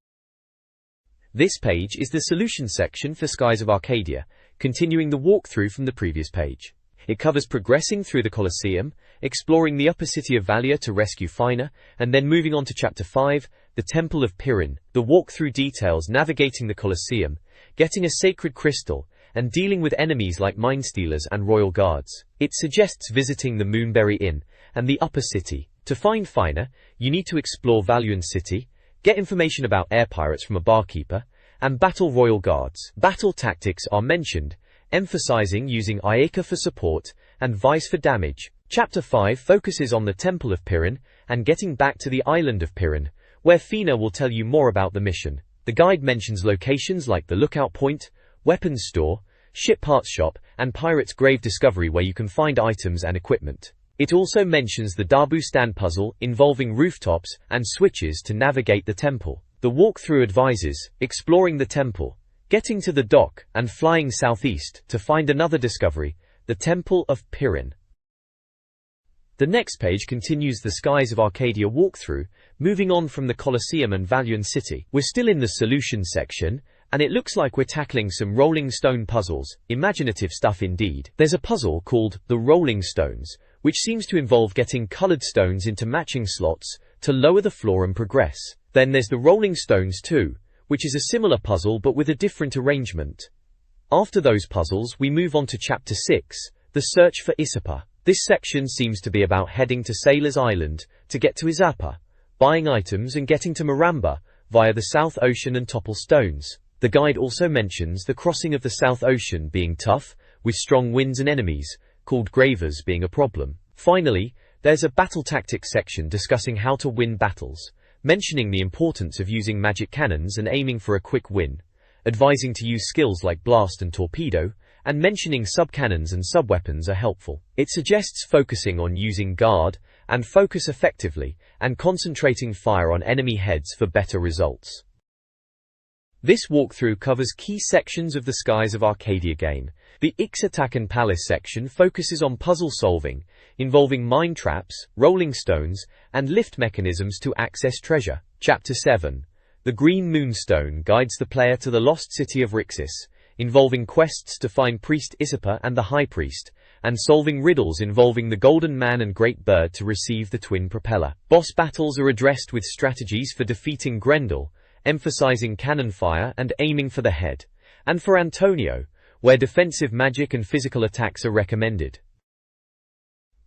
This page is the solution section for Skies of Arcadia, continuing the walkthrough from the previous page. It covers progressing through the Colosseum, exploring the upper city of Valia to rescue Fina, and then moving on to Chapter 5, the Temple of Pirin. The walkthrough details navigating the Colosseum, getting a sacred crystal, and dealing with enemies like Mindstealers and Royal Guards. It suggests visiting the Moonberry Inn and the upper city. To find Fina, you need to explore Valian City, get information about air pirates from a barkeeper, and battle Royal Guards. Battle tactics are mentioned, emphasizing using Ayeka for support and Vice for damage. Chapter 5 focuses on the Temple of Pirin and getting back to the island of Pirin, where Fina will tell you more about the mission. The guide mentions locations like the Lookout Point, Weapons Store, Ship Parts Shop, and Pirate's Grave Discovery where you can find items and equipment. It also mentions the Dabustan puzzle involving rooftops and switches to navigate the temple. The walkthrough advises exploring the temple, getting to the dock, and flying southeast to find another discovery, the Temple of Pirin. The next page continues the Skies of Arcadia walkthrough, moving on from the Colosseum and Valian City. We're still in the solution section, and it looks like we're tackling some Rolling Stone puzzles, imaginative stuff indeed. There's a puzzle called the Rolling Stones, which seems to involve getting colored stones into matching slots to lower the floor and progress. Then there's the Rolling Stones 2, which is a similar puzzle but with a different arrangement. After those puzzles, we move on to Chapter 6, The Search for Isapa. This section seems to be about heading to Sailor's Island to get to Isapa, buying items and getting to Maramba via the South Ocean and Topple Stones. The guide also mentions the crossing of the South Ocean being tough, with strong winds and enemies, called gravers, being a problem. Finally, there's a battle tactics section discussing how to win battles, mentioning the importance of using magic cannons and aiming for a quick win, advising to use skills like blast and torpedo, and mentioning sub-cannons and sub-weapons are helpful. It suggests focusing on using guard and focus effectively, and concentrating fire on enemy heads for better results. This walkthrough covers key sections of the Skies of Arcadia game. The Ixatacan Palace section focuses on puzzle solving, involving mine traps, rolling stones, and lift mechanisms to access treasure. Chapter 7, The Green Moonstone, guides the player to the lost city of Rixis, involving quests to find Priest Isapa and the High Priest, and solving riddles involving the Golden Man and Great Bird to receive the twin propeller. Boss battles are addressed with strategies for defeating Grendel, emphasizing cannon fire and aiming for the head, and for Antonio, where defensive magic and physical attacks are recommended.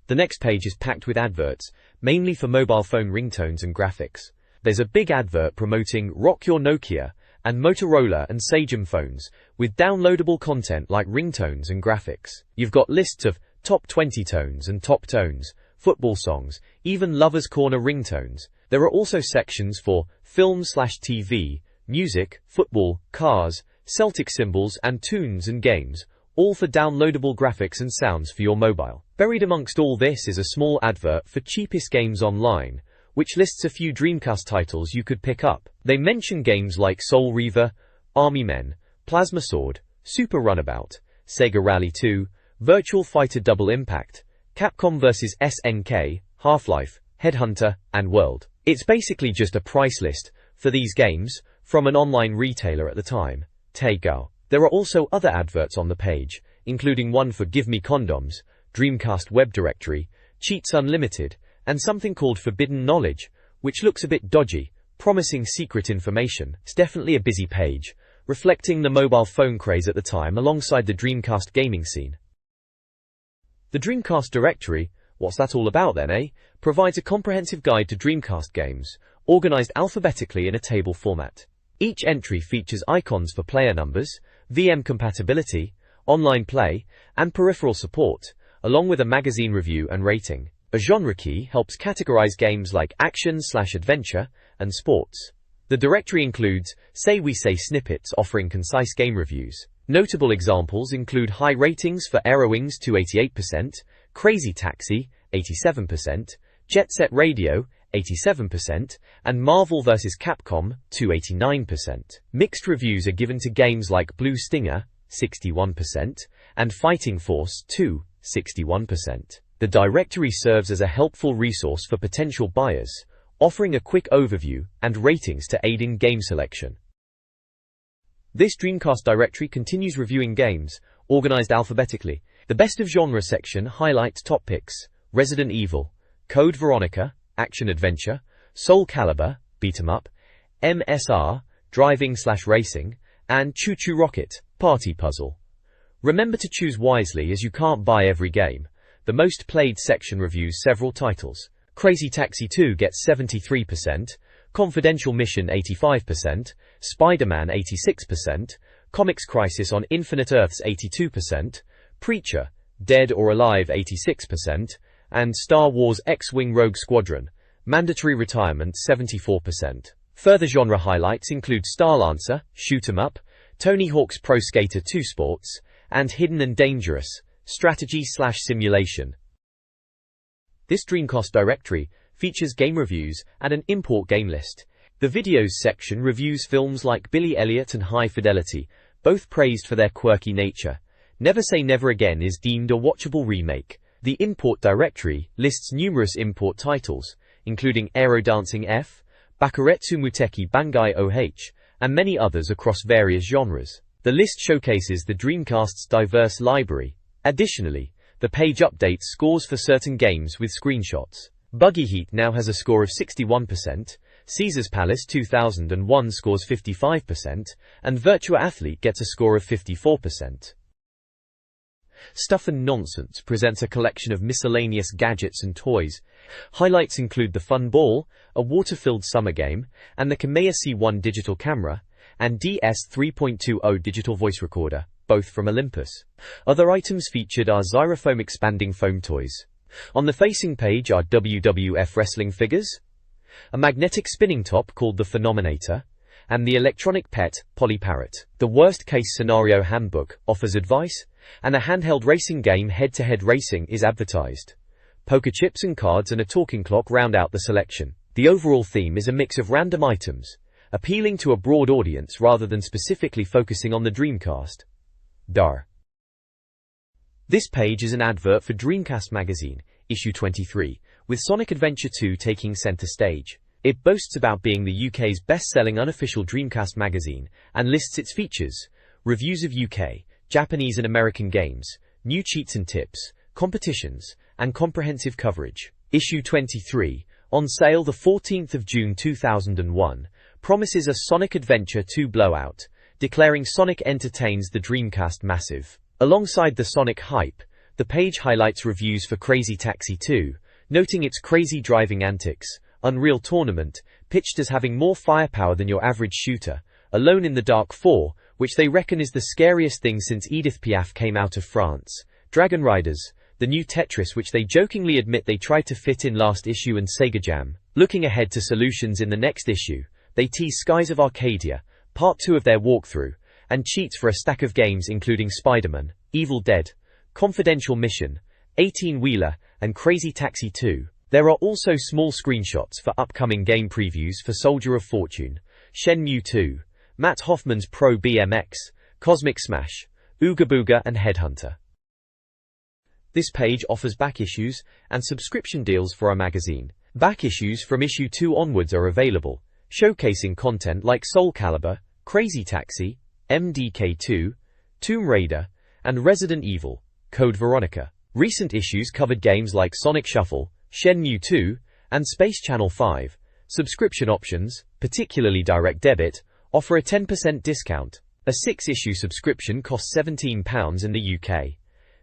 The next page is packed with adverts, mainly for mobile phone ringtones and graphics. There's a big advert promoting Rock Your Nokia and Motorola and Sagem phones, with downloadable content like ringtones and graphics. You've got lists of top 20 tones and top tones, football songs, even Lover's Corner ringtones. There are also sections for film/TV, music, football, cars, Celtic symbols and tunes and games, all for downloadable graphics and sounds for your mobile. Buried amongst all this is a small advert for Cheapest Games Online, which lists a few Dreamcast titles you could pick up. They mention games like Soul Reaver, Army Men, Plasma Sword, Super Runabout, Sega Rally 2, Virtual Fighter Double Impact, Capcom vs SNK, Half-Life, Headhunter, and World. It's basically just a price list for these games from an online retailer at the time, Takeout. There are also other adverts on the page, including one for Give Me Condoms, Dreamcast Web Directory, Cheats Unlimited, and something called Forbidden Knowledge, which looks a bit dodgy, promising secret information. It's definitely a busy page, reflecting the mobile phone craze at the time alongside the Dreamcast gaming scene. The Dreamcast Directory, what's that all about then, eh? Provides a comprehensive guide to Dreamcast games, organized alphabetically in a table format. Each entry features icons for player numbers, VM compatibility, online play, and peripheral support, along with a magazine review and rating. A genre key helps categorize games like action/adventure and sports. The directory includes Say We Say snippets offering concise game reviews. Notable examples include high ratings for Aerowings 288%, Crazy Taxi 87%, Jet Set Radio 87%, and Marvel vs. Capcom 289%. Mixed reviews are given to games like Blue Stinger 61% and Fighting Force 2 61%. The directory serves as a helpful resource for potential buyers, offering a quick overview and ratings to aid in game selection. This Dreamcast directory continues reviewing games, organized alphabetically. The Best of Genre section highlights top picks: Resident Evil, Code Veronica, Action Adventure, Soul Calibur, Beat 'em Up, MSR, Driving/Racing, and Choo Choo Rocket, Party Puzzle. Remember to choose wisely as you can't buy every game. The most played section reviews several titles. Crazy Taxi 2 gets 73%, Confidential Mission 85%, Spider-Man 86%, Comics Crisis on Infinite Earths 82%, Preacher, Dead or Alive 86%, and Star Wars X-Wing Rogue Squadron, Mandatory Retirement 74%. Further genre highlights include Starlancer, Shoot 'em Up, Tony Hawk's Pro Skater 2 Sports, and Hidden and Dangerous, Strategy/Simulation. This Dreamcast directory features game reviews and an import game list. The videos section reviews films like Billy Elliot and High Fidelity, both praised for their quirky nature. Never Say Never Again is deemed a watchable remake. The import directory lists numerous import titles, including Aero Dancing F, Bakuretsu Muteki Bangai OH, and many others across various genres. The list showcases the Dreamcast's diverse library. Additionally, the page updates scores for certain games with screenshots. Buggy Heat now has a score of 61%, Caesar's Palace 2001 scores 55%, and Virtua Athlete gets a score of 54%. Stuff and Nonsense presents a collection of miscellaneous gadgets and toys. Highlights include the Fun Ball, a water-filled summer game, and the Kamea C1 digital camera, and DS 3.20 digital voice recorder, both from Olympus. Other items featured are Styrofoam expanding foam toys. On the facing page are WWF wrestling figures, a magnetic spinning top called the Phenomenator, and the electronic pet, Polly Parrot. The Worst Case Scenario Handbook offers advice, and a handheld racing game Head-to-Head Racing is advertised. Poker chips and cards and a talking clock round out the selection. The overall theme is a mix of random items, appealing to a broad audience rather than specifically focusing on the Dreamcast. Dar. This page is an advert for Dreamcast Magazine, issue 23, with Sonic Adventure 2 taking center stage. It boasts about being the UK's best-selling unofficial Dreamcast magazine and lists its features, reviews of UK, Japanese and American games, new cheats and tips, competitions, and comprehensive coverage. Issue 23, on sale the 14th of June 2001, promises a Sonic Adventure 2 blowout, declaring Sonic entertains the Dreamcast massive. Alongside the Sonic hype, the page highlights reviews for Crazy Taxi 2, noting its crazy driving antics. Unreal Tournament, pitched as having more firepower than your average shooter. Alone in the Dark 4, which they reckon is the scariest thing since Edith Piaf came out of France. Dragon Riders, the new Tetris which they jokingly admit they tried to fit in last issue, and Sega Jam. Looking ahead to solutions in the next issue, they tease Skies of Arcadia, part 2 of their walkthrough, and cheats for a stack of games including Spider-Man, Evil Dead, Confidential Mission, 18-Wheeler, and Crazy Taxi 2. There are also small screenshots for upcoming game previews for Soldier of Fortune, Shenmue 2, Matt Hoffman's Pro BMX, Cosmic Smash, Ooga Booga and Headhunter. This page offers back issues and subscription deals for our magazine. Back issues from issue 2 onwards are available, showcasing content like Soul Calibur, Crazy Taxi, MDK2, Tomb Raider, and Resident Evil, Code Veronica. Recent issues covered games like Sonic Shuffle, Shenmue 2, and Space Channel 5. Subscription options, particularly direct debit, offer a 10% discount. A 6-issue subscription costs £17 in the UK.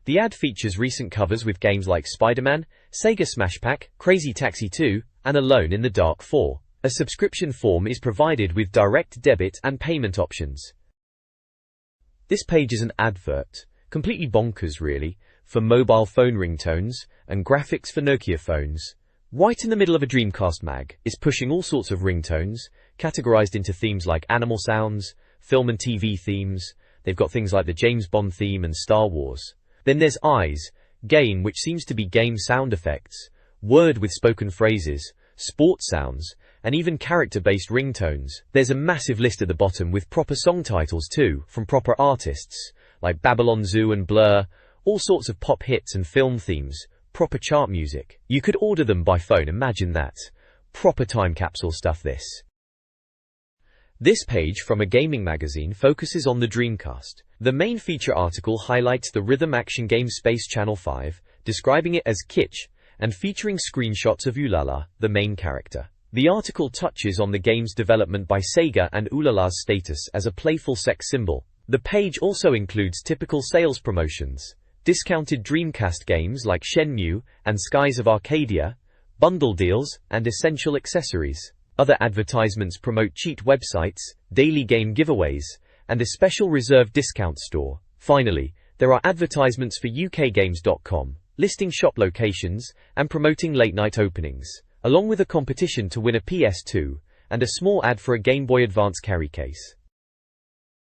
The ad features recent covers with games like Spider-Man, Sega Smash Pack, Crazy Taxi 2, and Alone in the Dark 4. A subscription form is provided with direct debit and payment options. This page is an advert, completely bonkers really, for mobile phone ringtones and graphics for Nokia phones. Right in the middle of a Dreamcast mag is pushing all sorts of ringtones, categorized into themes like animal sounds, film and TV themes. They've got things like the James Bond theme and Star Wars. Then there's Eyes, game which seems to be game sound effects, Word with spoken phrases, sports sounds, and even character-based ringtones. There's a massive list at the bottom with proper song titles too, from proper artists, like Babylon Zoo and Blur, all sorts of pop hits and film themes, proper chart music. You could order them by phone, imagine that. Proper time capsule stuff this. This page from a gaming magazine focuses on the Dreamcast. The main feature article highlights the rhythm action game Space Channel 5, describing it as kitsch, and featuring screenshots of Ulala, the main character. The article touches on the game's development by Sega and Ulala's status as a playful sex symbol. The page also includes typical sales promotions, discounted Dreamcast games like Shenmue and Skies of Arcadia, bundle deals, and essential accessories. Other advertisements promote cheat websites, daily game giveaways, and a special reserved discount store. Finally, there are advertisements for ukgames.com, listing shop locations and promoting late-night openings, along with a competition to win a PS2 and a small ad for a Game Boy Advance carry case.